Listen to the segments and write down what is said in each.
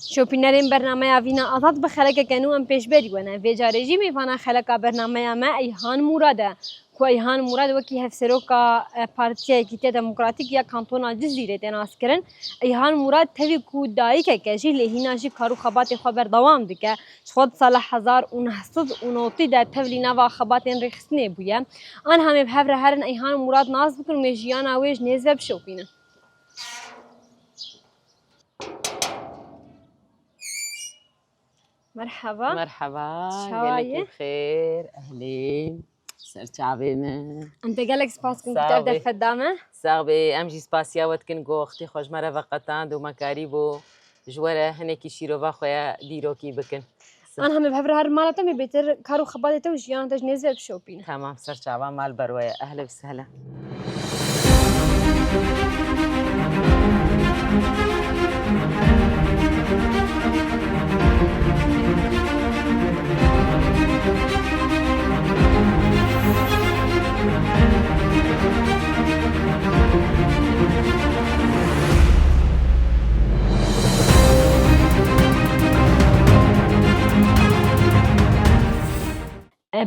شوپینرین برنامه آوینا آزاد بخلق کنو ام پیش بری ونه ویجا رژیم فانا خلق برنامه ما ایهان موراده کو ایهان مراد وکی هفسرو کا پارتیا کیته دموکراتیک یا کانتونا جزیره تناس کرن ایهان مراد توی کو دایی که کجی لهینا جی کارو خبات خبر دوام دکه شخص سال 1990 در تولی نوا خبات رخصنه بوده آن همه به هر هرن ایهان مراد ناز بکن مجیانا ویج نیز بشوپینه مرحبا مرحبا شوايه قالك بخير اهلين سرت عبيمه انت قالك سباس كنت تبدا فدامه صاحبي امجي سباسيا وتكن جو اختي خوش مره وقتان دو مكاريبو جوره هنيكي شيروبا خويا ديروكي بكن انا هم بحبر هر مالته مي بيتر كارو خبالته وجيان تاج نزل بشوبين تمام سرت عبا مال برويه اهلا وسهلا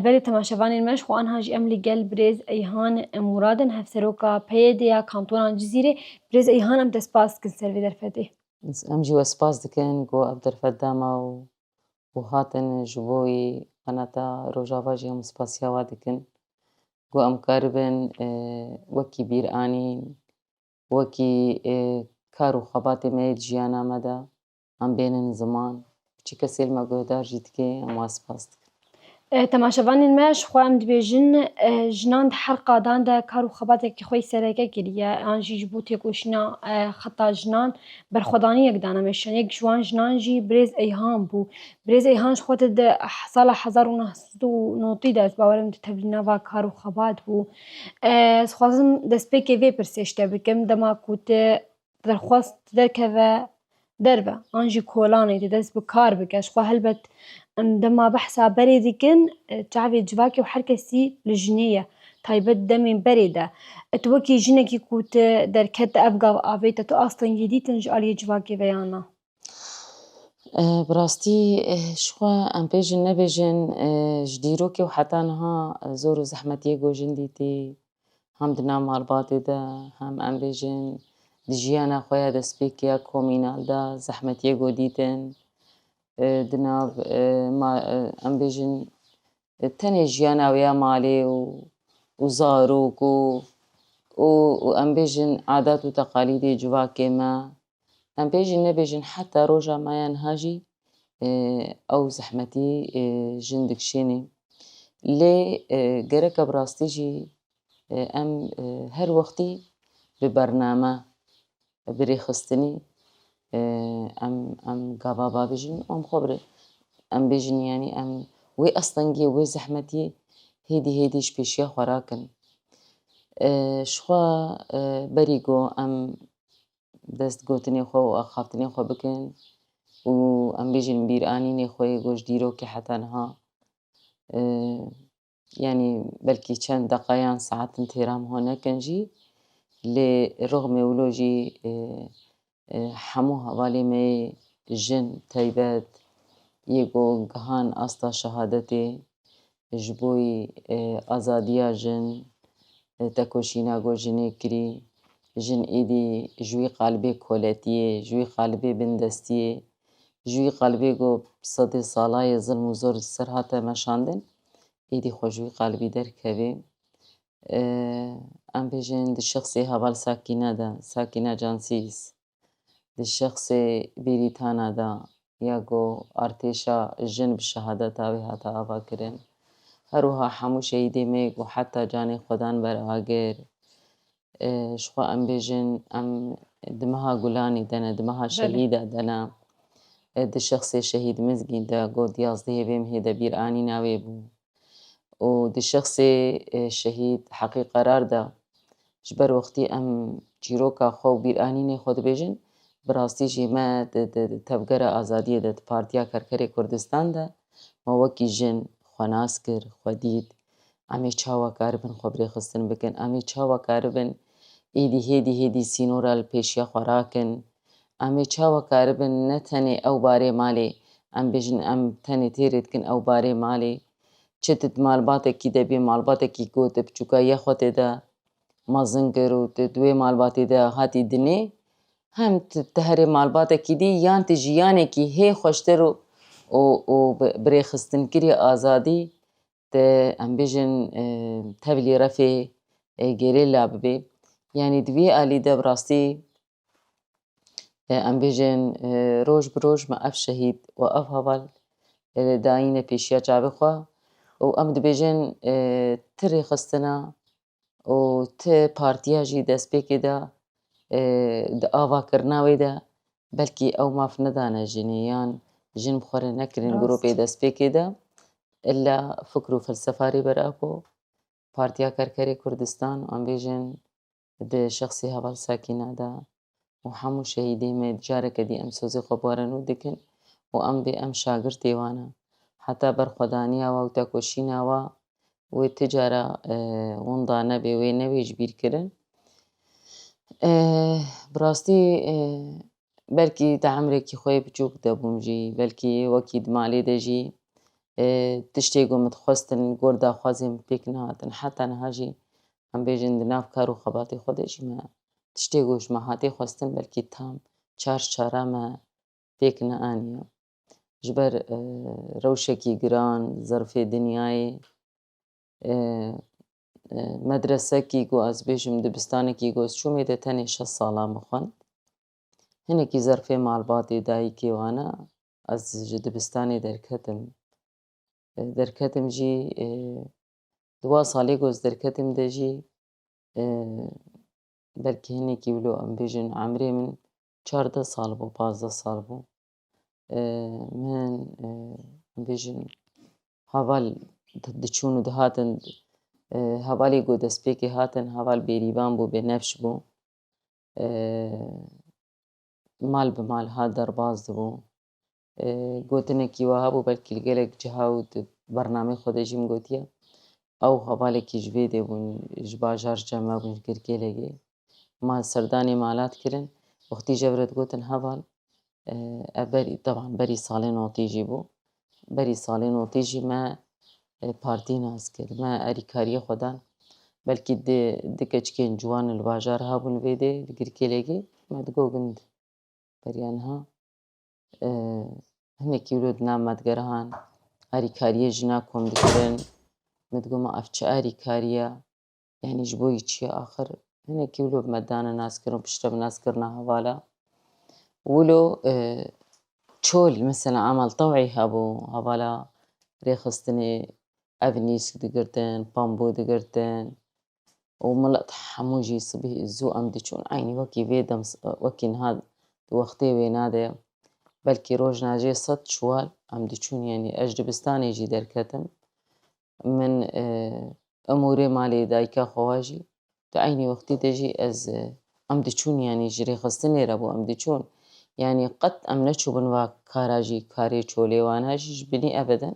بری تماشاوانی المش خو آنها جی املی گل برز ایهان مرادن هفسروکا پیدیا کانتون جزیره برز ایهان ام دسپاس کن سروی در فده امجي وسباس دكن جو ابدر فداما وهاتن جبوي قناتا روجافا جي سباسيا وادكن جو ام كاربن وكي بير انين وكي كارو خباتي ميد جيانا مدى ام بينن زمان بچي كسيل ما گودار جيتكي ام واسباست تماشاوانی المش خو ام دبیجن جنان حلقه دان ده کارو خباته کی خوی سرگه گریه آنجی جبوتی کوشنا خطا جنان بر خدانی یک دانه مشن یک جوان جنان جی برز ایهان بو برز ایهان خود ده سال 1990 ده باورم ده تبلینا و کارو خبات بو خوازم دسپیک وی پرسشته بکم دما کوت درخواست درکه دربه آنجی کولانی ده دست بکار بکش خو هلبت عندما بحثا بريدي كن تعبي جواكي وحركسي لجنية تايبت دمين بريدة توكي جنكي كوت دركت أبقى أبيتا تو أصلا جديد جالي جواكي بيانا براستي شخوا ام بيجن نبيجن جديروكي وحتى انها زورو زحمتي جو جنديتي هم دنا مالباتي دا هم ام بيجن دجيانا خويا دا سبيكيا كومينال دا زحمتي جو ديتن دناف ما ام بيجن تاني جيانا ويا مالي وزاروك وام بيجن عادات وتقاليد جواكي ما ام بيجن نبيجن حتى روجا ما ينهاجي او زحمتي جندك شيني لي جرك براستي جي ام هر وقتي ببرنامه بريخستني ام قابابا بيجن ام خبري ام بيجن يعني ام وي اصلا وي زحمتي هيديش بيشيا خوراكن شخوا بريگو ام دست گوتني خو و اخافتني خو بكن و ام بيجن بير انيني خوي گوش ديرو كي حتى انها يعني بلكي چند دقايان ساعات انترام هنا كنجي لرغم ولوجي حمو حوالي مي جن تايبات يگو گهان استا شهادتي جبوي ازاديا جن تكوشينا گو جني كري جن ايدي جوي قلبي كولاتي جوي قلبي بندستي جوي قلبي گو صد سالای ظلم و زور سرهاته مشاندن ايدي خو جوي قلبي در كوي ام بيجن دي شخصي حوال ساكينة دا ساكينة جانسيس دي شخصي بيريتانا دا ياگو ارتشا جن بشهادتا وهاتا آوا کرن هروها حمو شهيدي ميگ و حتى جاني خودان براغير شخوا ام بيجن ام دمها گلاني دنا دمها شهيدة دنا دي شخصي شهيد مزگين دا گود يازده بهم هيدا بير آني ناوي بو و دي شخصي شهيد حقيق قرار دا جبر وقتي ام چيروكا خو بير آنيني خود بيجن براستي جي ما تبقر آزادية دا پارتيا كركري كردستان دا ما وكي جن خواناس كر خوديد امي چاوا كاربن خبري خستن بكن امي چاوا كاربن ايدي هيدي سينورا البيشيا خوراكن ئەمێ چاوەکاربن نەتەنێ ئەو بارێ مالێ ئەم بێژن ئەم تەنێ تێرێ دکن ئەو بارێ مالێ چتت مالباتێکی دەبێ مالباتێکی گۆتە بچووکە یەخۆ تێدا مەزن کرد و دوێ مالباتی دا هاتی دنێ هەم تە هەرێ مالباتێکی دی یان تە ژیانێکی هێ خۆشتر و برێخستنکری ئازادی تە ئەم بێژن تەڤلی ڕەفێ گێرێ لا ببێ یعنی دوێ ئالیدە بڕاستی ئەم بێژن ڕۆژ برۆژ مە ئەف شەهید و ئەف هەڤڵ داینە پێشیە چاوێخوا و ئەم دەبێژن تە رێخستنە و تە پارتیاژی دەست پێکێدا ئاڤاکردنا وێ دا بەلکی ئەو ماف نەدانە ژنێ یان ژن بخۆرە نەکردن گرۆپێ دەست پێکێدا ئللا فکر و فەلسەفارێ بەرئاکۆ پارتیا کەرکەرێ کوردستان و ئەم بێژن دە شەخسی هەڤڵ ساکینادا و هەموو شەهیدێ مە جارێکە دی ئەم سۆزێ خۆ بوارە نو دکن و ئەم بێ ئەم شاگرد تێوانە حتا بەرخۆدانیاوە و تەکۆشیناوە وێ تجارە وەندا نەبێ وێ نەوێژ بیرکردن بڕاستی بەلکی تە عەمرێکی خۆی بچووک دەبووم ژی بەلکی وەکی دمالێ دەژی تشتێک و متخواستن گۆر داخوازێم پێک نهاتن حتا نەها ژی ئەم بێژن دە ناو کار و خەباتی خۆ دەژی مە تشتێک وش مە هاتێ خواستن بەلکی تام چارچارە مە پێک نەئانیە ji ber rewşekî giran zerfê dinyayê medresekî ku ez bêjim dibistanekî gostçûmê de tenê 6 salan bixwend hinekî zerfê malbatê dayîkê wane ez ji dibistanê derketim jî duwa salê ku ez derketim de jî belkî hinekî wilo em bêjin emrê min 14 sal bû 15 sal bû من bêjin heval diçûn û dihatin hevalê ku destpêkê hatin heval bêrîvan bû bênefş bû mal bi mal hat derbas dibû gotinekî wa hebû belkî li gelek ciha û di bernameyê xwe de jî min gotiye ew hevalekî ji vê de bûn ji bajar cem hebûn ji Girgêlekê mal serdanê malat kirin wextî ji hev re digotin heval berî teban berî salên otî jî bû berî salên otî jî me partî nas kir me erîkariya xwe dan belkî di keçikên ciwan li bajar habûn vê dê li Girgêlekê me digot gund beriya niha hinekî wilo di nav madgerehan erîkariyê jina kom dikirin me digot ma ev çi erîkariye yanî ji bo yî çi ye axir hinekî wilo bi me dane naskirin û piştre bi naskirina hevala wilo çol mesela emal tewعî hebû hevala rêxistinê ev nîsk digirtin pambo digirtin û milet hemû jî sibî zû em diçûn aynî wekî vê dem wekî niha di wextê wê nade belkî rojnameyê 100 çûwal em diçûn yanî ez ji dibistanê jî derketim min emûrê malê dayîka xwe wa jî di aynî wextî de jî ez em diçûn yanî ji rêxistinê re bû em diçûn yanî qet em neçûbin va kara jî karê çolê wane jî ji binî ebeden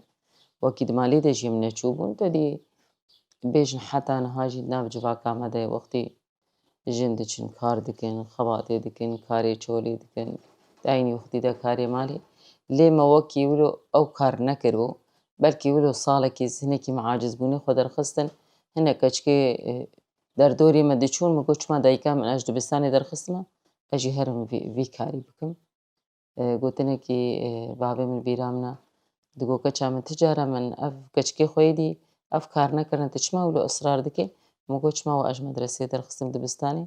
wekî di malê de jî em neçûbûn tedî bêjin heta niha jî nav civaka me de wextî jin diçin kar dikin xebatê dikin karê çolê dikin di aynî wextî de karê malê lê me wekî wilo ew kar nekiribû belkî wilo salekî hinekî me acizbûnê xwe derxistin hinek keçikê derdorê me diçûn min got çima dayîka min ez ji dibistanê derxistime ez jî herim vî karî bikim gotinekî bavê min bîra min e digot keça min ti care min ev keçikê xwe yê dî ev kar nekirin tu çima wilo israr dikî min got çima we ez ji medreseyê derxistim dibistanê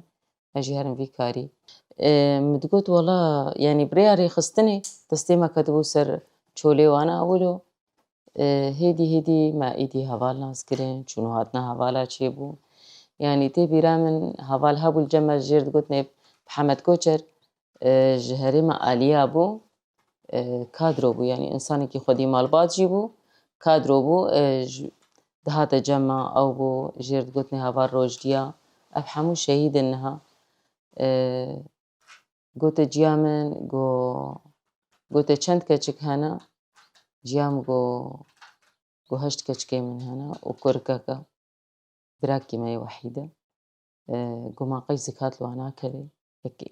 ez jî herim vî karî min digot wela yanî birêya rêxistinê destê me ketibû ser çolê wane wilo hêdî hêdî me êdî heval nas kirin çûn û hatina hevala çêbû yanî tê bîra min heval hebû li cem me ji jêr digotinê Hemed Koçer ji herêma Alîya bû kadro bû yanî însanekî xwedî malbat jî bû kadro bû dihate cem me ew bû ji jêr digotinê heval Rojdiya ev hemû şehîdin niha gote ciya min gote çend keçik hene ciya min got 8 keçikê min hene û kurikeke birakî me yê wehîd e got ma qeysekî hat li wan nakeve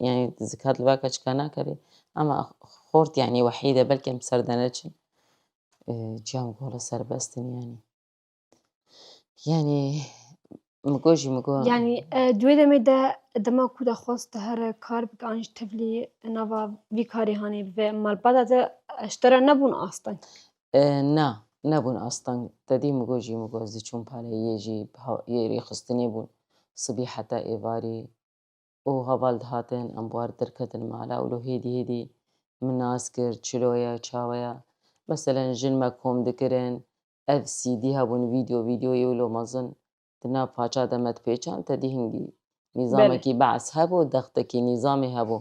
يعني زكاة الواقع كان كري أما خورت يعني وحيدة بلكي مسردنتشن جام قولة سربستن يعني مگوژی مگو يعني دوی دمه ده دما کو ده خواست هر کار بکانج تفلی نوا وی کاری هانی و مالبادا ده اشترا نبون آستن نا نبون أصلا تدي مگوژی مگو زی چون پاله یجی یری خستنی بون صبي حتى إيفاري و هبالد هاتن أمبوار دركتن مالا ولو هيدي من ناسكر چلويا چاويا مثلا جن ما كوم دكرن اف سي دي هبون فيديو يولو مزن تنا پاچا دمت پیچان تدي هنگي بله نظامكي بعث هبو دغتكي نظامي هبو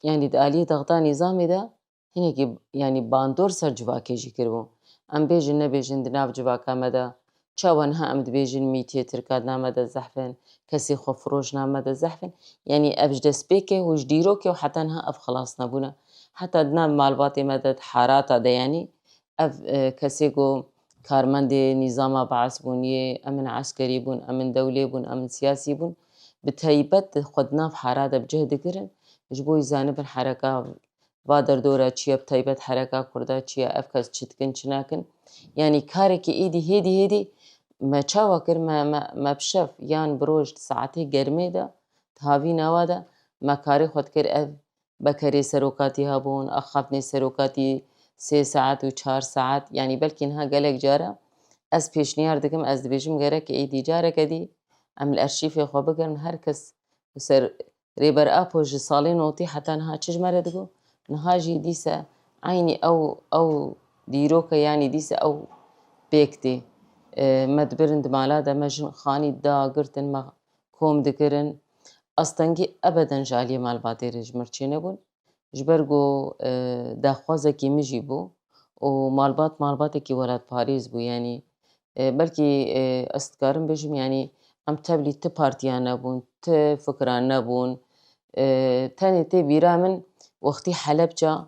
يعني آلية ضغطا نظامي ده هنگي يعني باندور سر جواكي جي كربو ام بيجن نبيجن دناف جواكا مدا چاوان ها ام دبيجن ميتي تركاد نامدا زحفن كسي خو فروش نامدا زحفن يعني ابج دسبيكي وش ديروكي وحتى انها اف خلاص نبونا حتى دنا مالباتي مدد حاراتا ده يعني اف كسيكو كارمندي نظام بعث بوني امن عسكري بون امن دولي بون امن سياسي بون بتهيبت خدنا في حارات بجهد كرن جبوي زانب الحركة بادر دورة چيا بتهيبت حركة كردا چيا افكس چتكن چناكن يعني كاركي هيدي ما چاوا كر ما بشف يان بروج ساعتي گرمي دا تهاوي نوا دا ما كاري خود كر اف بكري سروكاتي هابون اخفتني سروكاتي 3 ساعات و 4 ساعات يعني بلكي انها قالك جارة از پیشنیار دکم از دبیجم گره که ایدی جاره کدی ام الارشیف خو بگرن هر کس سر ریبر اپو جی سالي نوتي حتى نها چج مردگو نها جي ديسا عيني او ديروكا يعني ديسا او بيكتي مدبرند مالا دا مجن خاني دا قرتن ما كوم دكرن أستنجي أبدا جالية مال باتيرج مرچينه بون جبرگو داخوازكي مجي بو ومالباتكي ولاد باريس بو يعني بلكي استكارم بجم يعني ام تبلي تبارتيان نبون تفكران نبون تاني تي بيرامن وقتي حلبجا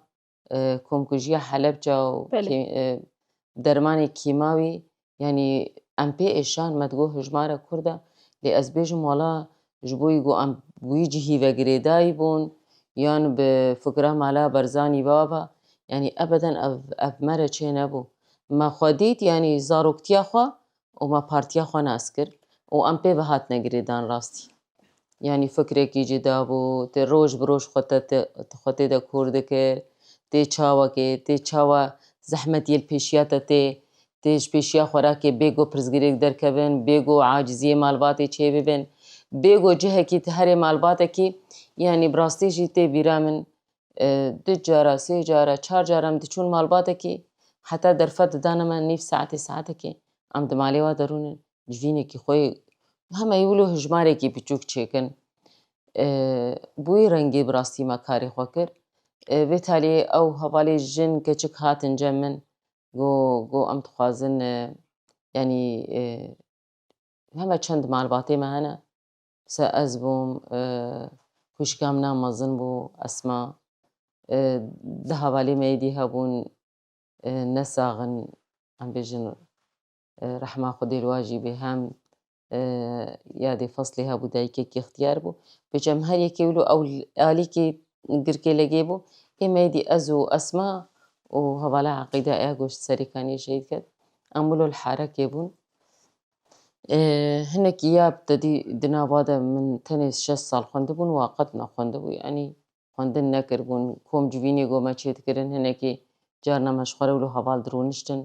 كومكوجيا حلبجا بله درماني كيماوي يعني ام بي ايشان مدگو هجمارة كردا لأزبيجم ولا جبوي جو ام بويجي هيفا گريداي بون يان بفكرة مالا برزاني بابا يعني أبدا أف مرة چه نبو ما خوديت يعني زاروكتيا خوا وما بارتيا خوا ناسكر وام بي بهات نگريدان راستي يعني فكرێکی جدا بوو تێ ڕۆژ بڕۆژ خۆ تێدا کۆر دەکرد تێ چاوەکێ تێ چاوە زەحمەتیە پێشیاتە تێش پێشیا خۆراکێ بێگۆ پرزگرێک دەرکەبن بێگۆ عاجزیە مالباتی چێ ببن بێگۆ جهێکی هەرێ مالباتێکی يعني براستیژی تێ بیرا من دو جارە سێ جارە چار جارەم دچوون مالباتێکی حتا دەرفەت ددانەمە نیف ساعتێکی ئەم دمالێوا دەروونن جوینێکی خۆی همه یولو هجمارێکی بچووک چێکن بووی ڕەنگی براستی ما کاری خۆ کرد بێتالێ ئەو هەواڵی ژن کەچک هاتنجە من گۆ ئەم دخوازن ینی هەمە چەند مالباتێمە هەنە سە ئەز بووم خوشکام نامەزن بوو ئەسما ده هەواڵی مەیدی هەبوون نەساغن ئەم بێژن ڕەحما خودی الواژی بێ هەم یادی فەصلی هەبوو دایکێکی اختیار بوو بێجەم هەر یەکێ ولو ئەو ئالیکی گرکێ لەگێ بوو ئێمەیدی ئەز و ئەسما و هەواڵە عەقیدە ئەیا گۆشت سەریکانی شەید کرد ئەم ولۆ الحارەکێ بوون هەنێکی یاب دناوادا من تەنێ 6 ساڵ خوێندبوون وا قەت نەخوێندبوو یعنی خوێندن نەکردبوون کۆم جوینێ گۆمە چێتکردن هەنێکی جار نەمەشخوەرە ولو هەواڵ درۆنیشتن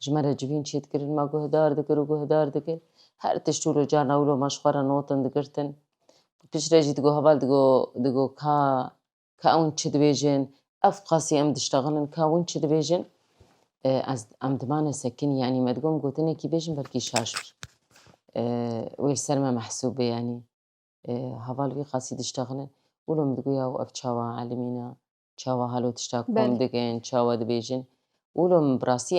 ژمەرە جوین چێتکردن ما گۆهدار دەکرد و گۆهدار دەکرد هەر تشت ولو جار نەولۆ مەشخوەرە نۆتن دەگرتن پشتێژی دگۆ هەواڵ دگۆ کا ئەون چ دبێژن ئەف قاسی ئەم دشتەغڵن کاون چ دبێژن ئەم دمانە سەکنی یعنی مەدگۆم گوتنێکی بێژن بەرکی شاش بی وێ سەرمە مەحسوب بێ یعنی هەواڵ وێ قاسی دشتەغڵن ولۆ مدگویا و ئەف چاوە عالمینە چاوە هەلۆ تشتا کۆم بله دەگەن چاوە دبێژن ولۆ براستی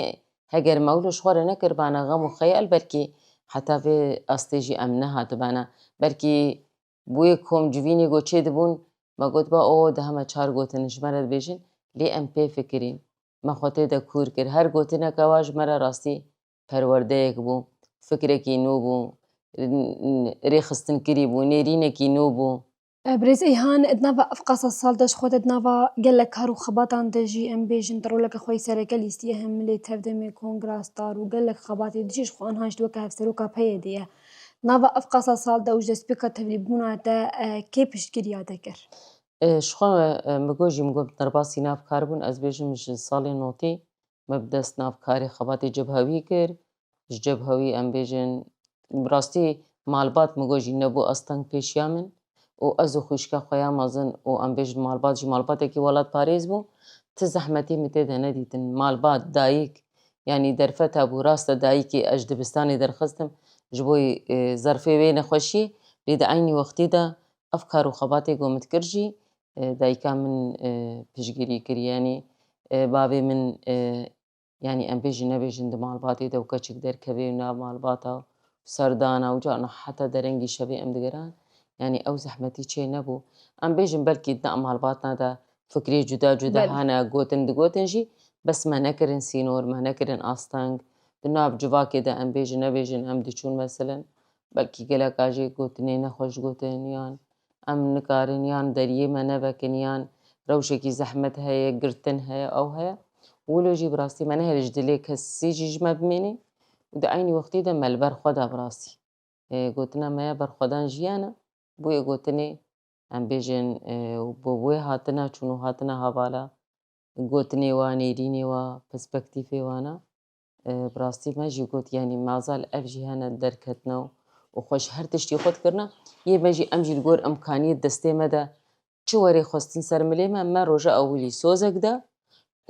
هەگەر مەولۆ شخوارە نەکردبانە غەم و خەیال بەرکی حتا vê astêjî em nehatibane belkî bûyê kom civînê got çê dibûn me gotiba o di heme çar gotin ji me re dibêjin lê em pê fikirîn me xwe tê de kûr kir her gotineka wa ji me re rastî perwerdeyek bû fikrekî nû bû rêxistin kirî bû nêrînekî nû bû برێز ئەیهان ناوە ئەف قاسە ساڵ دەست خۆتت ناوە گەلک هەر و خەباتان دەژی ئەم بێژن دڕۆلەکە خۆی سەرەکە لیستیە هەم لێ تەردەمێ کۆنگراستار و گەلک خەباتی دژیش خوان هاشتووەکە هەفسەرۆکە پەیە دەیە ناوە ئەف قاسە ساڵ دەوش دەستپێکە تەولیبووناتە کێ پشتگیریا دەکرد. شخوا مگۆژی مگۆ دەرباسی نافکاربوون ئەس بێژم ji salê notê me bi dest navkarê xebatê cebhewî kir ji cebhewî em bêjin bi rastî malbat migô jî nebû asteng pêşiya min û ez û xwîşka xwe ya mezin û em bêjin malbat jî malbatekî welat parêz bû ti zehmetê min tê de nedîtin malbat dayîk yanî derfeta bû rast e dayîkê ez ji dibistanê derxistim ji bo zerfê wê nexweşî lê di aynî wextê de ev kar û xebatê ku min dikir jî dayîka min piştgirî kir yanî bavê min yanî em bêjî nebêjin di malbatê de û keçik derkeve nav malbata serdana û carna heta derengî şevê em digeran yanî ew zehmetî çê nebû em bêjin belkî di malbatan de fikrê cuda cuda hene gotin digotin jî bes me nekirin sînor me nekirin asteng di nav civakê de em bêjin nebêjin em diçûn meselên belkî geleka jê gotinê nexweş gotin yan em nikarin yan deriyê me nevekin yan rewşekî zehmet heye girtin heye ew heye wilo jî bi rastî me nehêle ji dilê kesî jî ji me bimêne û di aynî wextê de me li ber xwe da bi rastî gotina me ya berxwedan jiyan e bûyê gotinê em bêjin bi wê hatina çûn û hatina hevala gotinê wa nêrînê wa perspektîfê wan e bi rastî me jî got yanî mazal ev jî hene derketina û xwe ji her tiştî xwe dikirina yê me jî em jî li gor imkaniyê destê me de çi werê xwestin ser milê me me roja ewilî sozek da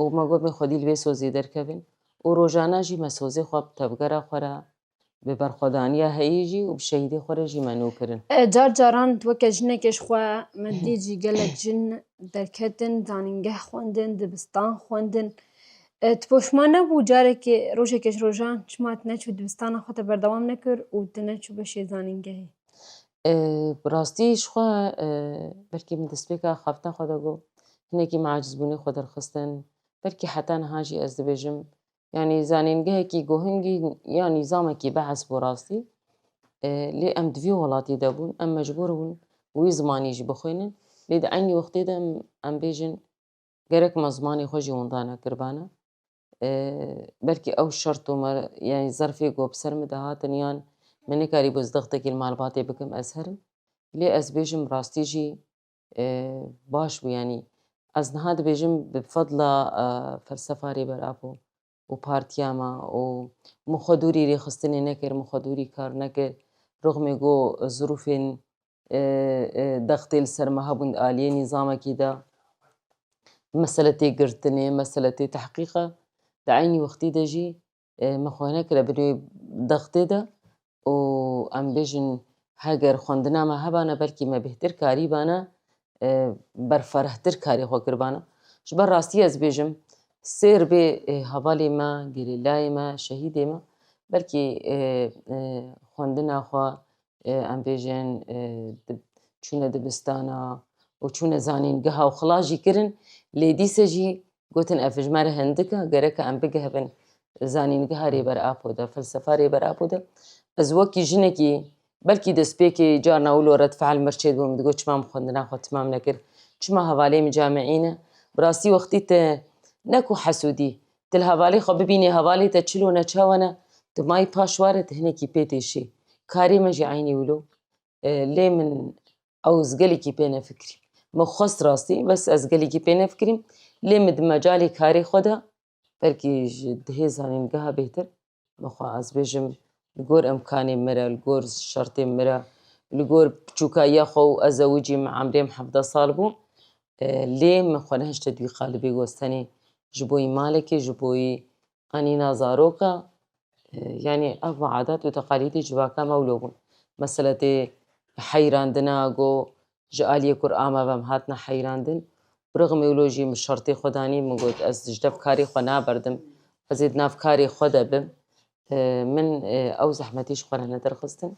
û me got min xwedî li vê sozê derkevin û rojana jî me sozê xwe bi tevgera xwe re bi berxwedaniya heyî jî û bi şehîdê xwe re jî me nû kirin. Car caran weke jinekê ji xwe me dî jî gelek jin derketin zanîngeh xwendin dibistan xwendin tu poşman nebû carekê rojekê ji rojan çima tu neçû dibistana xwe te berdewam nekir û tu neçû beşê zanîngehê. Bi rastî ji xwe belkî min destpêka xefta xwe de got hinekî me acizbûnê xwe derxistin belkî heta niha jî ez dibêjim yanî zanîngehekî guhîngî ya nîzamekî behs bû rastî lê em di vî welatî de bûn em mecbûr bûn wî zimanî jî bixwînin lê di aynî wextê de em bêjin gerek me zimanê xwe jî wenda nekirbane belkî ew şert û yanî zerfê ku bi ser me de hatin yan min nekarîbû zdextekî li malbatê bikim ez herim lê ez bêjim bi rastî jî baş bû yanî ez niha dibêjim bi fedla felsefa rêberabû û partiya me û min xwe dûrî rêxistinê nekir min xwe dûrî kar nekir rixmê got zirûfên dextê li ser me hebûn di aliyê nîzamekî de mesele tê girtinê mesele tê tehqîq e di aynî wextê de jî min xwe nekire bi nû dextê de û em bêjin heger xwendina me hebane belkî me bêhtir karîbane berferhtir karê xwe kiribane ji ber rastî ez bêjim sêr bê hevalê me gerêlayê me şehîdê me belkî xwendina xwe em bêjin çûne dibistana û çûne zanîngeha û xila jî kirin lê dîsa jî gotin ev ji me re hindik e gerek e em bigihebin zanîngeha rêberapû de felsefa rêberapû de ez wekî jinekî belkî destpêkê carna wilo redfehl mirçê dibû min digot çima min xwendina xwe timam nekir çima hevalê min camîî ne bi rastî wextî te ne ku hesûdî tu li hevalê xwe bibînî hevalê te çil û neçawa ne tu mayî paş ware tu hinekî pê têşî karê me jî aynî wilo lê min ew gelekî pê nefikirî min xwest rastî bes ez gelekî pê nefikirîm lê min di mecalê karê xwe de belkî ji dihê zanîngeha bêhtir min xwe ez bêjim li gor imkanên me re li gor şertên me re li gor biçûkayiya xwe û ez ewicî emrêm hevde sal bû lê min xwe nehişte dûî qalibê westenê ji bo malekê ji bo anîna zaroka yanî ev adet û teqalîdê civaka me wilo bûn meseletê heyrandina got ji aliyê Qur'an me ve hatine heyrandin bi rixmê wilo jî min şertê xwe danî min got ez ji dev karê xwe naberdim ez ê di nav karê xwe de bim min ew zehmetî ji xwe re nederxistin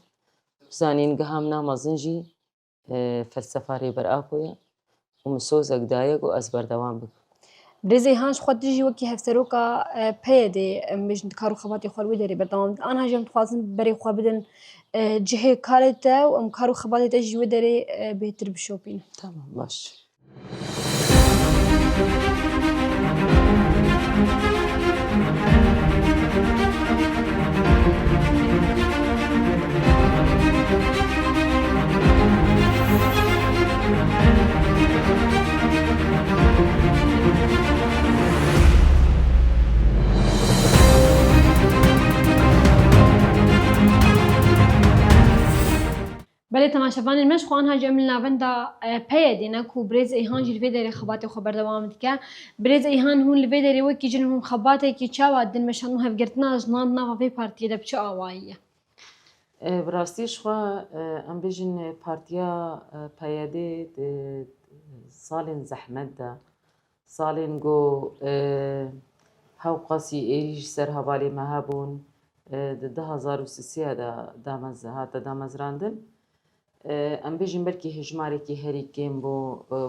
zanîngeha min a mezin jî felsefa rêberapû ye û min sozek daye got ez berdewam bikim. برێزەی هانش خۆ دژی وەکی هەفسەرۆکە پێدێ بێژن کار و خەباتی خۆی دەری بەردەوام ئەها ژێم دخوازن بەرێ خوا بدن جهێ کارێتە و ئەم کار و خەباتێتە ژیوە دەرێ بێتر بشۆپین. تمام باش. بەێ تەماشەوانین مەش خوان هاجە من ناوەندا پەیە دێنە و برێز ئەیهان ژ لێ دەرێ خەباتی خۆ بەردەوام دکە برێز ئەیهان هون لێ دەرێ وەکی ژن هون خەباتێکی چاوە دنمەشان و هەفگرتنا ژنان ناوە vê partiyê de biçi awayî ye. Bi rastî ji xwe em bêjin partiya PYD salên zehmet de salên got hew qasî êrî ji ser hevalê me hebûn di 2023 de hate damezrandin. Em bêjin belkî hejmarekî herî kêm bû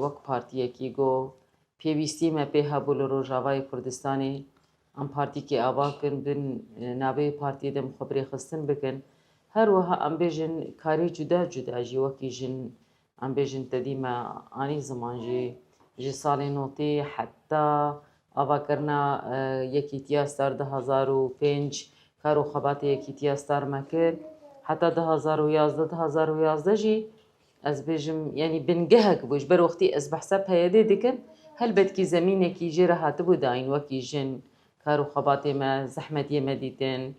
wek partiyekî got pêwîstî me pê hebû li Rojavayê Kurdistanê em partîkê ava kirin bin navê partiyê de xwe birêxistin bikin. Her wiha em bêjin karê cuda cuda jî wekî jin em bêjin tedî me anî ziman jî ji salê notê heta avakirina Yekîtiya Star 2005 kar û xebatê Yekîtiya Star me kir heta 2011 jî ez bêjim yanî bingehek bû ji ber wextî ez behsa PYD dikim helbetî zemînekî jê re hatibû dayîn wekî jin kar û xebatê me zehmetiyê me dîtin.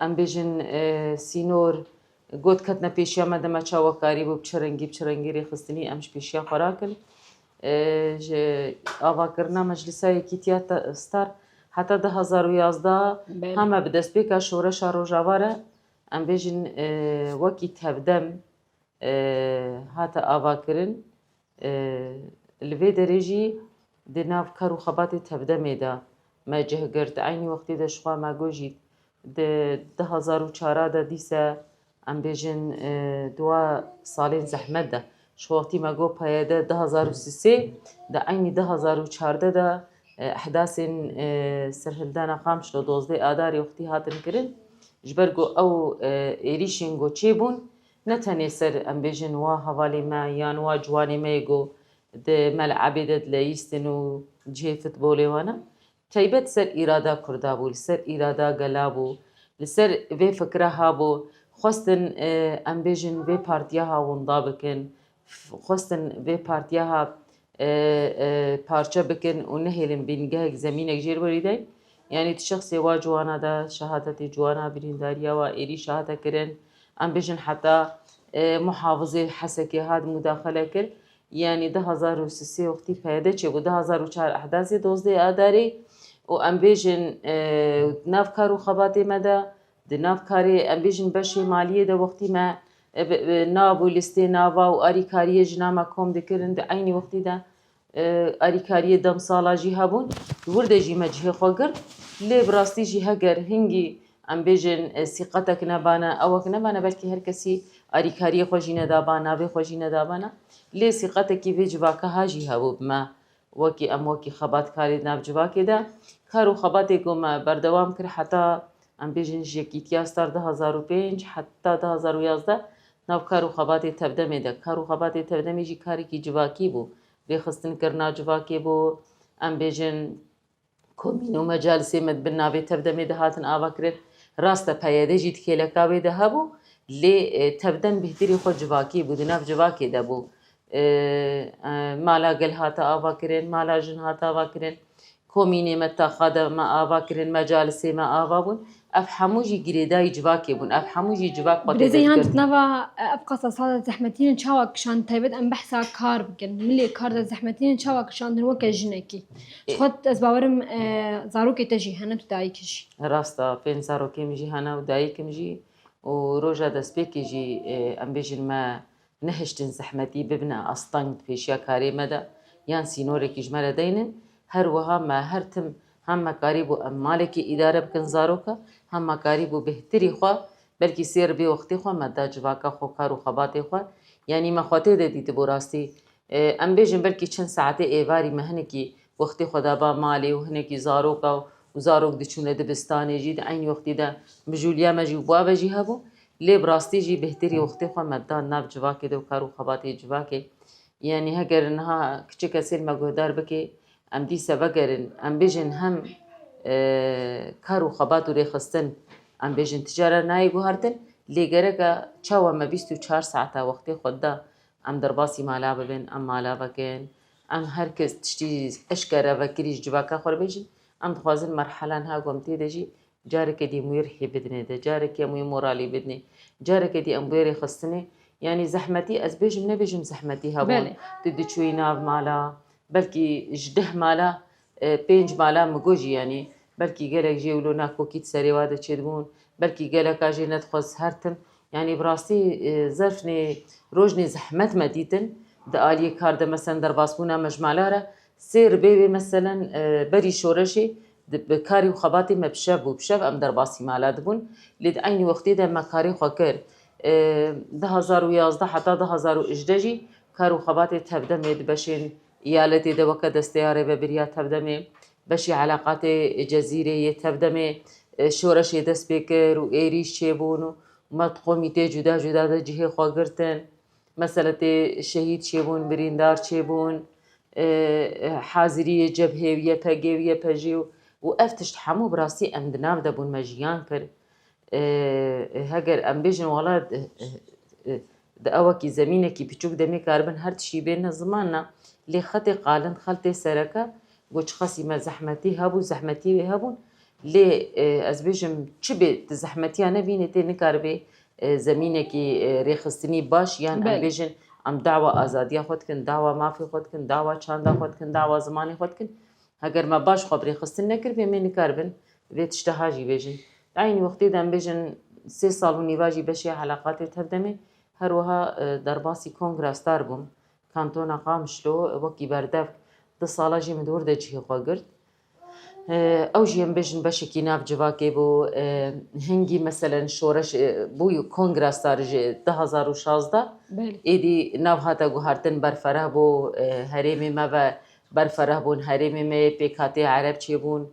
Em bêjin sînor got ketine pêşiya me de me çawekarî bû çi rengî rêxistinî em ji pêşiya xwe rakin ji avakirina Meclîsa Yekîtiya Star heta 2011 heme bi destpêka şoreşa Rojava re em bêjin wekî tevdem hate avakirin li vê derê jî di nav kar û xebatê tevdemê de me cihgirt aynî wextê de ji xwe me got jî di 2004 de dîse em bêjin duwa salên zehmet de ji wextî me got PYD 2023 di aynî 2014 de ehdasên serhildana Xamiş li 12 Adarê wextî hatin kirin ji ber got ew êrîşên got çêbûn ne tenê ser em bêjin wa hevalê me yan wa ciwanê me yê got di melebê de dileyîstin û cihê futbolê wan taybet ser îrada Kurda bû li ser îrada gela bû li ser vê fikra habû xwestin em bêjin vê partiya winda bikin xwestin vê partiya parçe bikin û nehêlin bîngehek zemînek jêr werî de yanî ti şexsê wa ciwana de şehatetê ciwana birîndariya wa êrîş hate kirin em bêjin heta muhafizê hesekê hat mudaxele kir yanî 2023 wextî PYD çêbû 2004 ehdasê 12 Adarê û em bêjin nav kar û xebatê me de di nav karê em bêjin beşê maliyê de wextî me nav û listê nava û alîkariyê jina me kom dikirin di aynî wextî de alîkariyê demsala jî hebûn wir de jî me cihê xwe girt lê bi rastî jî heger hingî em bêjin sîqetek nebane ewek nebane belkî her kesî alîkariyê xwe jî nedaba navê xwe jî nedabane lê sîqetekî vê civaka jî hebû bi me wekî em wekî xebatkarê nav civakê de kar û xebatê ku me berdewam kir heta em bêjin ji Yekîtiya Star 2005 heta 2011 nav kar û xebatê tevdemê de kar û xebatê tevdemê jî karekî civakî bû rêxistinekirina civakê bû em bêjin komîn û mecalisê me bin navê tevdemê de hatin avakirin rast e PYD jî tikêleka wê de hebû lê tevdem bêhtirî xwe civakî bû di nav civakê de bû mala gel hate avakirin mala jin hate avakirin komînê me taxa de me avakirin mecalisê me ava bûn ev hemû jî girêdayî civakê bûn ev hemû jî civak xwe برێزەی هان ناوا ev qasa sala zehmetînên çawa kişan taybet em behsa kar bikin milê kar de zehmetînên çawa kişandin weke jinekî xwe ez bawerim zarokê te jî hene tu dayîkî jî rasta pên zarokê min jî hene û dayîkim jî û roja destpêkê jî em bêjin me nehiştin zehmetî bibine astang pêşiya karê me de yan sînorekî ji me re deynin her wiha me her tim hem me karî bû em malekî îdare bikin zaroka hem me karî bû bêhtirî xwe belkî sêr vê wextê xwe me da civaka xwe kar û xebatê xwe yanî me xwe tê de dîtibû rastî em bêjin belkî çend saetê êvarî me hinekî وقتی خدا با مالی و هنکی زاروکا و زاروک دچون دبستانی جی در عین وقتی دا بجولیا مجی و بوا جی هبو لی براستی جی بهتری وقتی خو مدان ناب جواکی دو کارو خباتی جواکی یعنی هگر انها کچه کسیر مگودار بکی ام دی سبگرن ام بیجن هم کارو خباتو ریخستن ام بیجن تجاره نای گوهرتن لیگره که چاو ما 24 ساعته وقتی خود دا ام درباسی مالا ببین ام مالا بکن ام هر کس تشتی اشکره و کریش جواکا خور بیجن ام دخوازن مرحله ها گمتی دجی جاره که دی مویر بدنه ده جاره که موی مورالی بدنه جاره که دی ام بویری خستنه یعنی زحمتی از بیجم نبیجم زحمتی هبون تدی چوی ناو مالا بلکی جده مالا 5 مالا مگوجی یعنی بلکی گلک جیولو ناکوکیت سری واده چید بون بلکی گلک آجی ندخواست هرتن یعنی براستی ظرفنی روجنی زحمت مدیتن ده آلیه کار ده مثلا در باسبونا مجمالاره سیر بيبي مثلا بري شورشي بكاري وخباتي ما بشاب وبشاب ام درباسي مالات بون لد عيني وقتي ده ما كاري خكر 2011 حتى 2018 كارو خباتي تبدا ميد بشين يالتي ده وكا دستياري ببريا تبدا مي بشي علاقاتي جزيري تبدا مي شورشي دست بكر وايريش شيبونو ما تقومي تي جدا جدا ده جهي خاگرتن مثلا تي شهيد شيبون بريندار شيبون حاضری جبهه و پگی و پجیو و افتش حمو براسی ام دنام دبون مجیان کر هگر ام بیجن والا ده اوه کی زمینه کی پیچوک دمی کاربن هر تشی بین زماننا لی خط قالن خلط سرکا گوچ خاصی ما زحمتی هبو زحمتی هبون لی از بیجم چی به زحمتی انا بینه تی نکاربه زمینه کی ریخستنی باش یان ام بیجن ام دعوة آزادیه خود کن دعوة مافی خود کن دعوة چاندا خود کن دعوة زمانی خود کن اگر ما باش خبری خستن نکر به من کاربن به تشتهاجی بیجن عین وقتی دم بیجن 3 سال و نیواجی بشی علاقات تبدمه هر وها درباسی کنگرس دار بوم کانتونا قامشلو وکی بردف 2 سالا جی مدور ده جی خواگرد او جیم بیجن بشکی ناف جواکی بو هنگی مثلا شورش بوی کنگرس دار 2016 ایدی ناف هاتا گوهرتن برفره بو هریمی ما و برفره بون هریمی ما پیکاتی عرب چی بون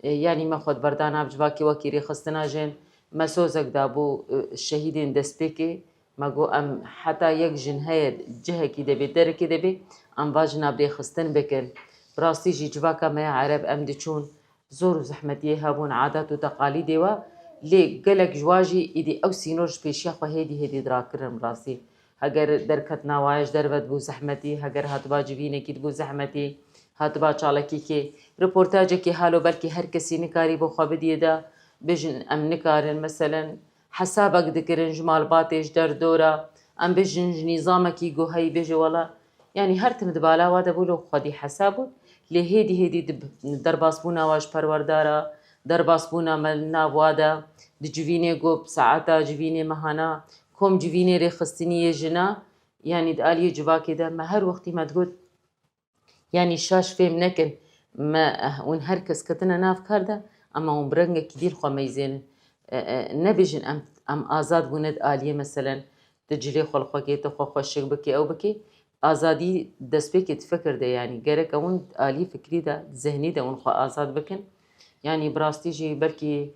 یعنی ما خود بردان ناف جواکی وکی ری خستنا جن مسوزک دابو شهیدین دست پیکی ما گو ام حتی یک جن های جه کی دبی در کی دبی ام واجنا بری خستن بکن براستی جی جواکا ما عرب ام دی چون زور و زحمتی هبون عادات و تقالیدی و لی گلک جواجی ایدی او سینوش پیشیا خو هیدی دراکرم راستی اگر درکت نوایش درود بو زحمتی اگر هاتبا جوینه کی بو زحمتی هاتبا چالکی کی رپورتاج کی حالو بلکه هر کسی نکاری بو خو بدیه دا بجن ام نکارن مثلا حسابك ذكرن جمال باتش در دورا ام بجن نظامك يجو هاي بيجي ولا يعني هرتم دبالا وادا بولو خدي حسابه لهيدي درباسبونا واش پروردارا درباسبونا ملنا وادا دي جويني جو ساعتا جويني مهانا كوم جويني رخصتني جنا يعني دالي جواكي ده ما هر وقتي ما تقول يعني شاش فهم نكن ما ون هركس كتنا ناف كاردا اما ون برنگه كدير خو ميزين نبيجن ام آزاد بوند آلیه مثلا تجری خلقه که تو خوشش بکی او بکی آزادی دست بکی تفکر ده یعنی گرک اون آلی فکری ده ذهنی ده اون خو آزاد بکن یعنی براستی جی بلکی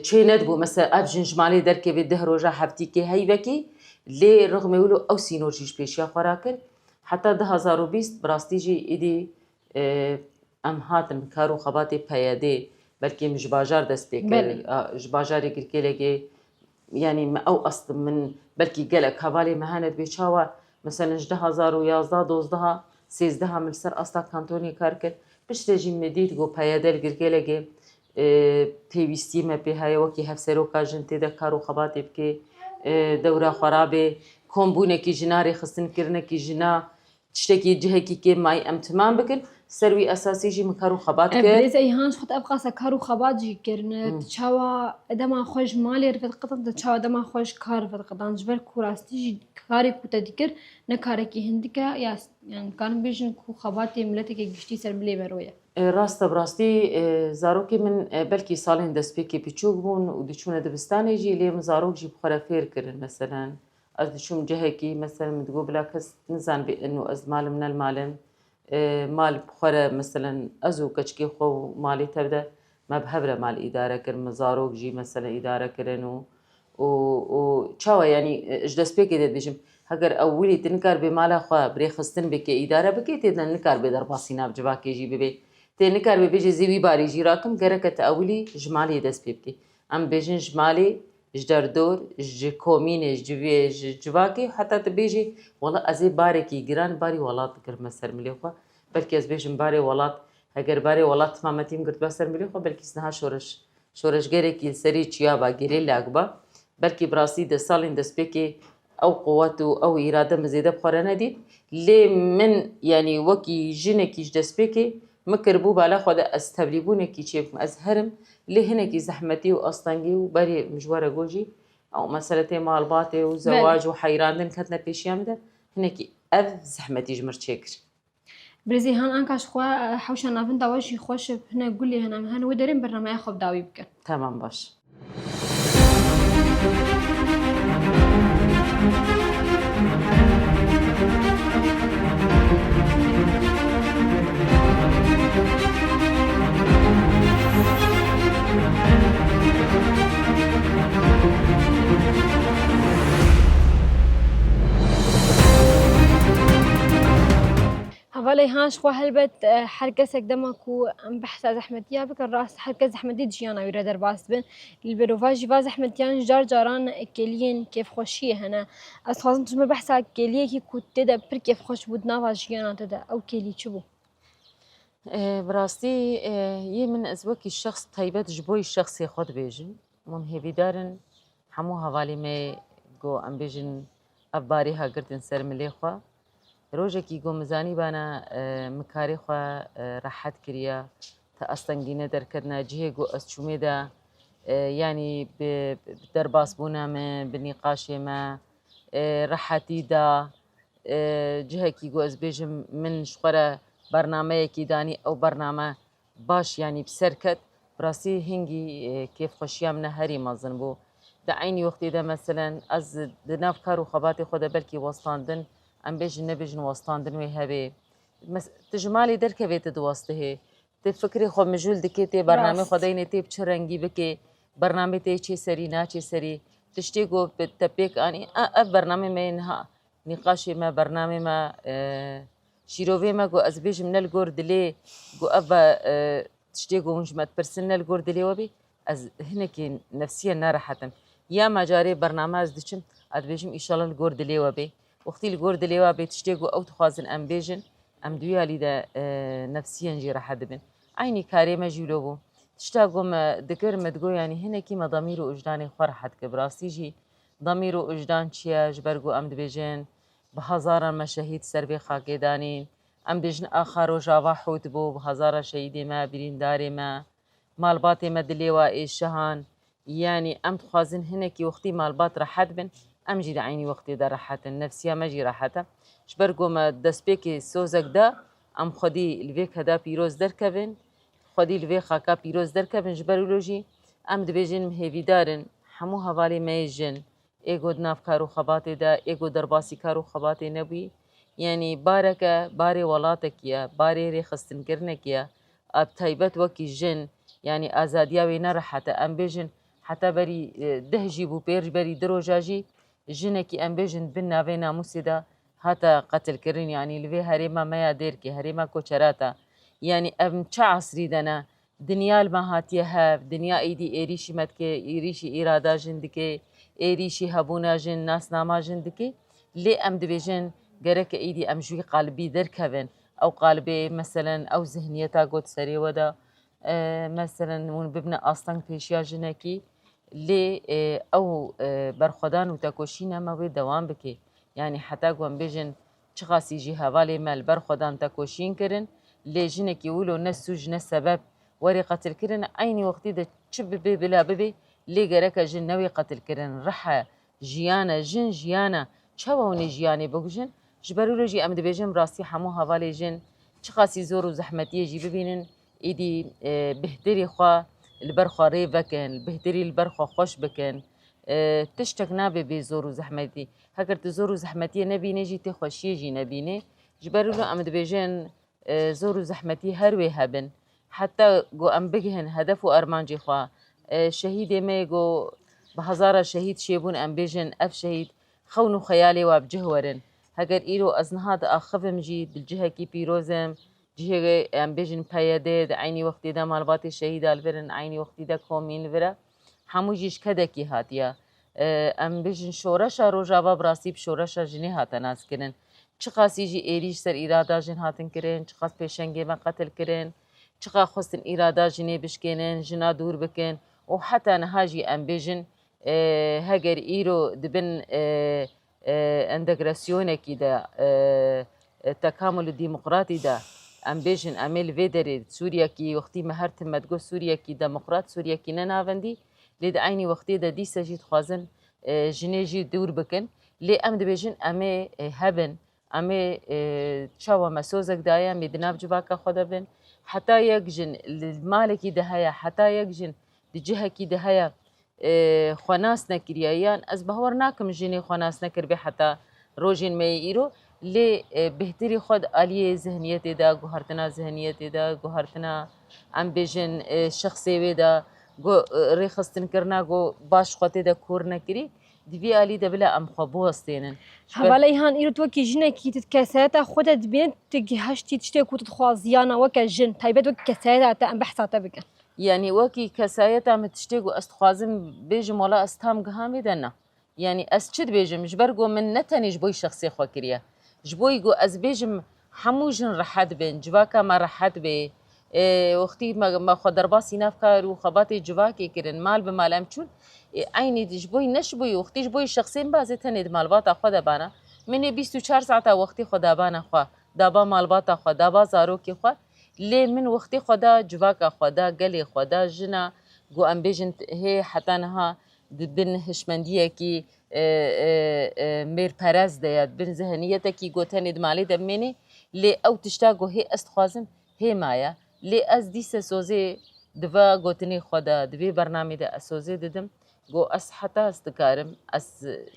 چه ندبو مثلا ابجن جمالی در که به ده روزا هفتی که هی بکی لی رغم یولو او سینورجیش پیشیا خوراکن حتی 2020 براستی جی ایدی ام هاتن کارو خباتی پیاده بلکه مش باجار دست بکر باجاری کرکی لگه يعني او اصلا من بلكي قالك حوالي مهانت بيشاوا مثلا 2011 12 13 من سر اصلا كانتوني كاركل باش تجي مديت جو بايدل غيركلغي بيويستي ما بهاي وكي هفسرو كاجن تدا كارو خباتي بكي دوره خرابه كومبونه كي جناري خصن كرنا كي جنا تشتكي جهكي كي ماي ام تمام بكن سروي اساسي جي مكارو خبات كر بريز ايهانش خد ابقى سكارو خبات جي كرنا تشاوا دما خوش مالي رفت قطن تشاوا دما خوش كار رفت قطن جبر كوراستي جي كاري كوتا ديكر نكاركي هندكا يعني كان بيجن كو خباتي ملتك گشتي سر بلي برويا راستا براستي زاروكي من بلكي صالين دسبيكي بيچوك بون وديچونه دبستاني جي لي مزاروك جي بخرا فير كرن مثلا از دشوم جهكي مثلا متقول بلا كس نزان بانه از مال من المالم مال بخوره مثلا ازو کچکی خو مالی تبده ما بهبره مال اداره کر مزاروک جی مثلا اداره کرن و چاوه يعني اش دست بيكي ديت بيجم هگر اولی تنکار به مالا خوا بری خستن بکی اداره بکی تیدن نکار به در باسینا بجواکی جی ببی تی نکار به بیجی زیوی باری جی راکم گرکت اولی جمالی دست بيبكي ام بيجن جمالی جدار دور جكومين جوي جواكي حتى تبيجي والله ازي باري كي جران باري ولات كر مسر مليخوا بلكي از بيجن باري ولات هگر باري ولات مامتيم قرت بسر مليخوا بلكي سنها شورش گره كي سري چيابا گري لاغبا بلكي براسي ده سالين دسبيكي او قوات او اراده مزيده بخورنا دي لي من يعني وكي جنكي دسبيكي مكربو بالا خدا استبليبونكي چيف ازهرم ليه هناك زحمتي واصطنجي وبري مجوره جوجي او مسألة مالباتي وزواج وحيراندن كتنا بيشيام ده هناك اذ زحمتي جمر تشكر برزي هان انكاش خوا حوشا نافن دواجي خوش هنا قولي هنا هن ودرين برنامج خب داوي بك تمام باش هفالي هانش خوا هلبت حركسك دمكو ام بحث زحمتيا بك الراس حركة زحمتي دجيانا ويرا درباس بن البروفاج فا زحمتيان جار جاران كليين كيف خوشيه هنا اصلا تجمع بحث كليه كي كنت تدا بر كيف خوش بودنا فاجيانا تدا او كلي تشبو براستي يي من ازوكي الشخص طيبات جبوي الشخصي خود بيجن من هيفي دارن حمو هوالي مي جو ام بيجن افباريها قرتن سر مليخوا روجكي جو مزاني بانا مكاري خوا راحت كريا تا استنگينه دركدنا جهه جو اسچومي دا يعني بدرباس بونا من بالنقاش ما راحتي دا جهه كي جو از بيجم من شقره برنامه کی دانی او برنامه باش يعني بسركت براسي هنگي كيف خوشيام نهاري مازن بو دا عيني وقتي دا مثلا از دناف كارو خباتي خدا بلكي وستاندن ام بيجن نبيجن وستاندن وي هبي تجمالي دركه بيت دواسته تفكري خو مجول دكي تي برنامه خدايني تي بچرنگي بكي برنامه تي چي سري نا چي سري تشتي گو تپيك اني برنامه منها نقاش ما برنامه ما شیروی ما گو از بیشم نل گور دلی گو ابا تشتی گو منش مات برسن نل گور دلی وبی از هنکی نفسيا ناراحتم يا ما جاري برنامج از دچم از بیشم ان شاء الله الگور دلی وبی وقتی الگور دلی وبی تشتی گو او تخازن ام بیشن ام دویالی دا نفسيا جي راح دبن عيني كاري ما جيلو بو تشتا گو ما دكر مدگو يعني هنکی ما ضمير وجداني فرحت كبراسي جي ضمير وجدان چيا جبرگو ام دبيجن بهزارا مشاهيد سربي خاكيدانين ام بيجن اخر وجاوا حوت بو بهزارا شهيدي ما برينداري ما مالباتي ما دليوا الشهان يعني ام تخازن هنكي وقتي مالبات راحت بن ام جي عيني وقتي دا راحت النفسيه ما جي راحتها شبرقو ما دسبيكي سوزك دا ام خدي الفيك هدا بيروز دركبن خدي الفيك خاكا بيروز دركبن جبرولوجي ام دبيجن مهيفي دارن حمو هوالي ميجن ایگو ناف کارو خباتی دا ایگو درباسی کارو خباتی نبی یعنی بارکه باری ولاتکیه باری ری خستن کرنکیه اب تایبت وکی جن یعنی آزادیا وی نرحته ام بیجن حتی بری ده جیبو پیر بری دروجاجی جنکی ام بیجن بن ناوی ناموسی دا حتی قتل کرن یعنی لوی هریما میا دیر کی هریما کوچراتا یعنی ام چه عصری دنا دنیا المهاتیه هف دنیا ایدی ایریشی متکه ایریشی ایرادا جندکه ایریشی هبونا جن ناس ناما جندكي لي ام دبيجن جرك ايدي ام جوي قلبي دركبن او قلبي مثلا او ذهنيتا قد سري ودا مثلا من ببنى اصلا بيشيا جنكي لي او برخدان وتكوشينا ما بي دوام بكي يعني حتى قوم بيجن چخاسي جي هوالي مال برخدان تكوشين كرن لي جنكي ولو نسوج نسبب وري قتل كرن عيني وقتي دا تشب بي بلا ببي لي جرك جن نوي قتل كرن رحا جيانا جن جيانا چاوني جياني بوجن جبرو جي ام دبيجن راسي حمو حوالي جن چخاسي زور وزحمتي جي ببينن ايدي بهدري خوا البرخوا ري بكن بهدري البرخوا خوش بكن تشتك نابي بزور وزحمتي هكر تزور وزحمتي نبي نجي تخوشي جي نبيني جبرو ام دبيجن زۆر و زەحمەتی هەروێ هەبن حتا گۆ ئەم بگهن هەدەف و ئەرمانجی خوا شەهیدێ مێ گۆ بە هەزارە شەهید شێبوون ئەم بێژن ئەف شەهید خەون و خەیالێ وا بجه وەرن هەگەر ئیرۆ ئەزنهات ئاخەفم ژی دلجهەکی پیرۆزم جهێ ئەم بێژن پەیەدێ عینی وەختیدا ماڵباتی شەهیدا لڤرن عینی وەختیدا کۆمین لڤرە هەموو ژیش کەدەکی هاتیە ئەم بێژن شۆرەشە ڕۆژاوا بڕاستی شۆرەشە ژنێ هاتە ناسکردن چ قاسیژی ئێریش سەر ئیرادا ژن هاتن کردن چ قەس پێشەنگێمە قەتل کردن چقا خستن ئیرادا ژنێ بشکێنن ژنا دوور بکەن و حتا نەهاژی ئەم بێژن هەگەر ئیرۆ دبن ئەندەگرەسیۆنێکی دا تەکامل و دیموقراتی دا ئەم بێژن ئەمێ لێ دەرێت سووریەکی وەختی مەهەرتم مەدگۆ سووریەکی دەموقرات سووریەکی نەناوەندی لێ عینی وەختێدا دیسەژی خوازن ژنێژی دوور بکەن لێ ئەم دەبێژن ئەمێ هەبن ئەمێ چاوە مەسۆزێکدایە مێدناو جوواکە خۆ دەبن حتا یەک ژن مالێکی دەهەیە حتا یەک ژن جهەکی دەهەیە خۆناس نەکریە یان ئەس بەهۆڕ ناکەم ژنێ خۆناس نەکردبێ حتا ڕۆژین مێ ئیرۆ لێ بهتری خۆت ئالیە زەهنیەتێدا گوهارتنا زەهنیەتێدا گوهارتنا ئەم بێژن شخصێوێدا ڕێخستنکردنا گۆ باش خۆتێدا کۆر نەکری دیوی ئالی دەبلا ئەم خۆ بوەستێنن هەواڵی هاان ئیرت وەکی ژنێکی تت کەسایەتە خۆتە دبێن تگی هەشتی شتێک و تخوازیانە وەکە ژن تایبەت وەک کەسایەتە ئەم بەحساتە بکەن یعنی وەکی کەسایەتە من تشتێک و ئەستخوازم بێژم وڵا ئەستام گەهامی دەنا یعنی ئەس چت بێژم ژبەر گۆ من نەتەنیش بۆی شخصی خۆکریە ji بۆی گۆ ئەس بێژم هەموو ژن ڕەحەت بن جواکە مە ڕەحەت بێ وەختی مەخۆ دەرباسی نافکار و خەباتی جواکێ کردن مال بە مالەم چوون عینی دیش بۆی نەش بووی وەختیش بۆی شخصیم بازێ تەنێت مالباتە خۆ دەبانە منێ 24 ساعتە وەختی خۆدابانە خوا دابا مالباتە خوا دابا زارۆکی خوا لێ من وەختی خۆدا جواکە خۆدا گەلێ خۆدا ژنە گۆ ئەم بێژن هەیە حتانەها بن هشمەندیەکی مێرپەرەز دەیەت بن زەهنیەتێکی گۆتەنێت ماڵی دەمێنێ لێ ئەو تشتا گۆ هێ ئەست خوازم هێمایە لێ ئەس دیسە سۆزێ دڤە گۆتنی خۆدا دوێ بەرنامێدا ئەسۆزێ ددم گۆ ئەس حتا ئەس دکارم ئەس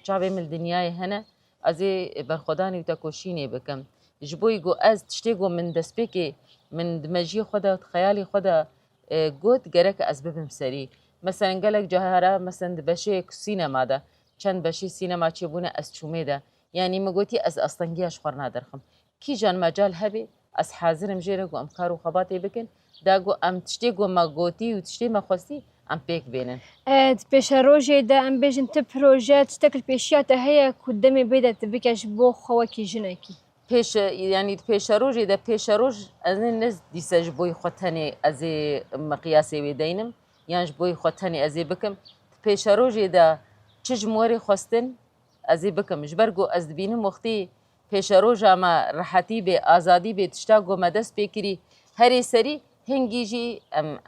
چاوێ من دنیای هەنە ئەزێ بەرخۆدانی و تەکۆشینێ بکەم ji بۆی گۆ ئەس تشتێک گۆ من دەستپێکێ من دمەژی خۆدا خەیالی خۆدا گوت گەرەکە ئەس ببم سەری مەسەن گەلێک جاهارە مەسەن بەشەیەک سینەمادا چەند بەشی سینەما چێبوونە ئەس چومێدا یعنی مەگوتی ئەس ئەستەنگیاش خۆڕ نادەرخم کیژان مەجال هەبێ ئەس حازرم ژێرە گۆ ئەم کار و خەباتێ بکەن داگۆ ئەم تشتێک گۆ مەگۆتی و تشتێ مەخواستی ئەم پێک بێنن پێشە ڕۆژێدا ئەم بێژن ت پرۆژێت شتێکل پێشیاتە هەیە کو دەمێ بێدەت بکەش بۆ خەوەکی ژنێکی ینی پێشە ڕۆژێدا پێشە ڕۆژ ئەزێ نەز دیسەش بۆی خۆتەنێ ئەزێ مەقیاسێ وێدەینم یانش بۆی خۆتەنێ ئەزێ بکەم پێشە ڕۆژێدا چ ژمۆری خواستن ئەزێ بکەم ژبەر گۆ ئەس دبینم وەختی پێشە ڕۆژامە ڕەحەتی بێ ئازادی بێ تشتا گۆمە دەست پێکری هەرێ سەری هەنگیژی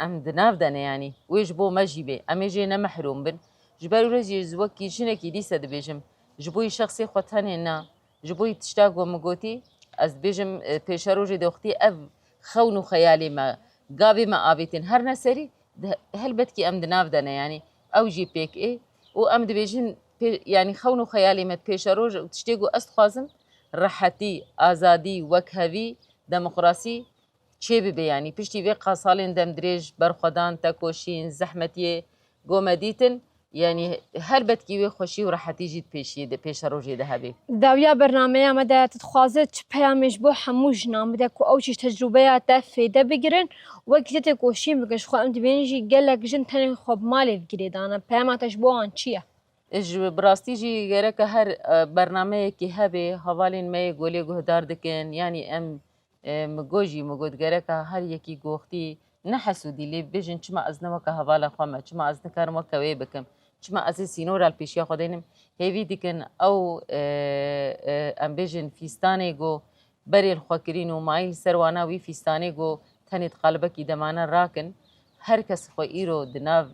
ئەم دناو دەنەیانی وێژ بۆ مەژی بێ ئەمێژێ نەمەحروم بن ژبەر ڕێژی زوەکی ژنێکی دیسە دەبێژم ji بۆی شخصی خۆتەنێ نا ji بۆی تشتا گۆمەگۆتی ئەس بێژم پێشە ڕۆژێ دەوختی ئەv خەون و خەیالی مە گاوێ مە ئاوێتن هەر نەسەری هەلبەتکی ئەم دناو دەنەیانی ئەو ژی پێک ئێ و ئەم دەبێژن ینی خەون و خەیالی مە پێشە ڕۆژ تشتێک و ئەست خوازم ڕەحەتی ئازادی وەکهەوی دەموقراسی چێ ببێ ینی پشتی وێ قاساڵێن دەم درێژ بەرخۆدان تەکۆشین زەحمەتیێ گۆمەدیتن یعنی هەلبەتکی وێ خۆشی و ڕەحەتیژیت پێشە ڕۆژێدا هەبێ داویا بەرنمەیە مەدا تخوازت چ پەیامێش بۆ هەموو ژنان بدە و ئەو چیش تەجروبەیە فێدە بگرن وەکی تێ کۆشین بگەش خۆ ئەم دبێنژی گەلک ژن تەنێ خۆب مالێ بگرێدانە پەیاماتەش بۆوان چییە؟ براستیژی گەرەکە هەر بەرنمەیەکی هەبێ هەواڵین مەیە گۆلێ گوهدار دکەن ینی ئەم مگۆژی مگوتگەرەکە هەر یەکی گۆختی نەحەسوودی لێ بێژن چما ئەزنەوەکە هەواڵە خۆمە چما ئەز نکارمەکەوێ بکەم چما ئەزی سینۆرال پێشیا خۆدەینم هێوی دیکن ئەو ئەم بێژن فیستانێ گۆ بەرێل خۆکردین و مایل سەرواناوی فیستانێ گۆ تەنێت قالبەکی دەمانە ڕاکن هەر کەس خۆ ئیرۆ دناو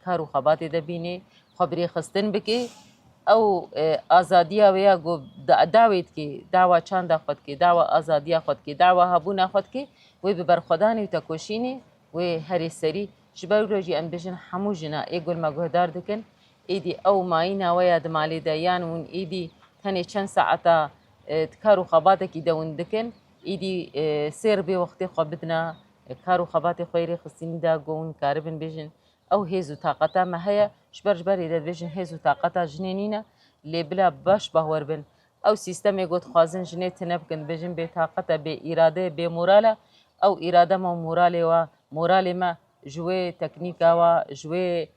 کار و خەباتێ دەبینێ خۆ برێخستن بکێ ئەو ئازادیا وەیە گۆ داوێت کێ داوا چاندا خۆتکێ داوا ئازادیا خۆتکێ داوا هەبوونا خۆتکێ وێ ببەرخۆدانی و تەکۆشینێ وێ هەرێ سەری ji ber rojî em bêjin hemû jina ê gul me guhdar dikin êdî ew mayîna we ya di malê de yan hûn êdî tenê çend saeta kar û xebatekî de hûn dikin ایدی سیر به وقتی خواب بدنا کار و خبات خویری خستینی دا گون کار بن بیشن او هیزو طاقتا ما هيا شبرج بری داد بیشن هیزو طاقتا جنینینا لی بلا باش باور بن او سیستمی گوت خوازن جنه تنب کن بیشن به طاقتا به اراده به مورالا او اراده ما مورالی و مورالی ما جوی تکنیکا و جوی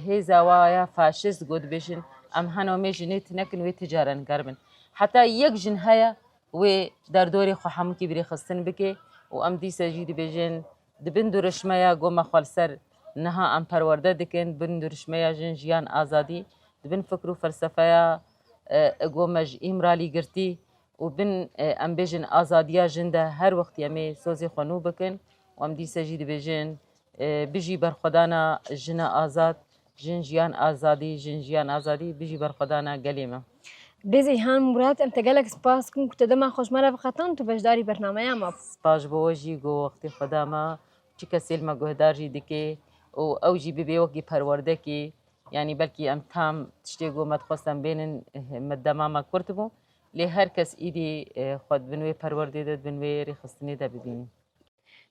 هیزا و یا فاشیست گوت بیشن ام هنو می جنه تنکن و تجارن کربن حتی یک جن هيا و در دوری خو همو کی بری خستن بکی و ام دی سجید بیشن دبن درشمایا گوما خالسر نها ام پرورده دکن بن درشمایا جن جیان آزادی دبن فکر و فلسفه گومج امرالی گرتی و بن ام بیشن آزادیا جنده هر وقت یمی سوزی خونو بکن و ام دی سجید بیشن بجی بر خدانا جن آزاد جن جیان آزادی بجی بر خدانا گلیمه برێز ئەیهان مراد ئەم تەگەلێک سپاس بکەم کە دەما خۆشمەرە بخەتان تو بەشداری بەرنامەیە مە سپاش بۆژی گۆ وەختی خداما چی کەسێلمە گۆهداژی دکێ و ئەوژی ببێ وەکی پەروەردەکی یعنی بەلکی ئەم تام تشتێک گۆمەت خۆستم بێنن مەدەمامە کورت بوو لێ هەر کەس ئیدی خۆت بنوێ پەروەردێ دەت بنوێ ڕێخستنێدا ببینی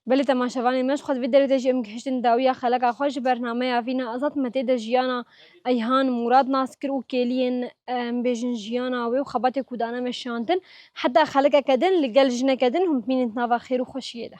بەلی تەماشەوانی مەش خۆت وی دەرێتێژی ئەم گەشتن داویە خەلەکا خۆش بەرنامەیە ڤینە ئەزات مەتێدە ژیانە ئەیهان مراد ناسکر و کێلیên bêjin jiyana wê û xebatê ku dane me şandin heta xelekeke din li gel jineke din hûn bînin nava xêr û xweşiyê de.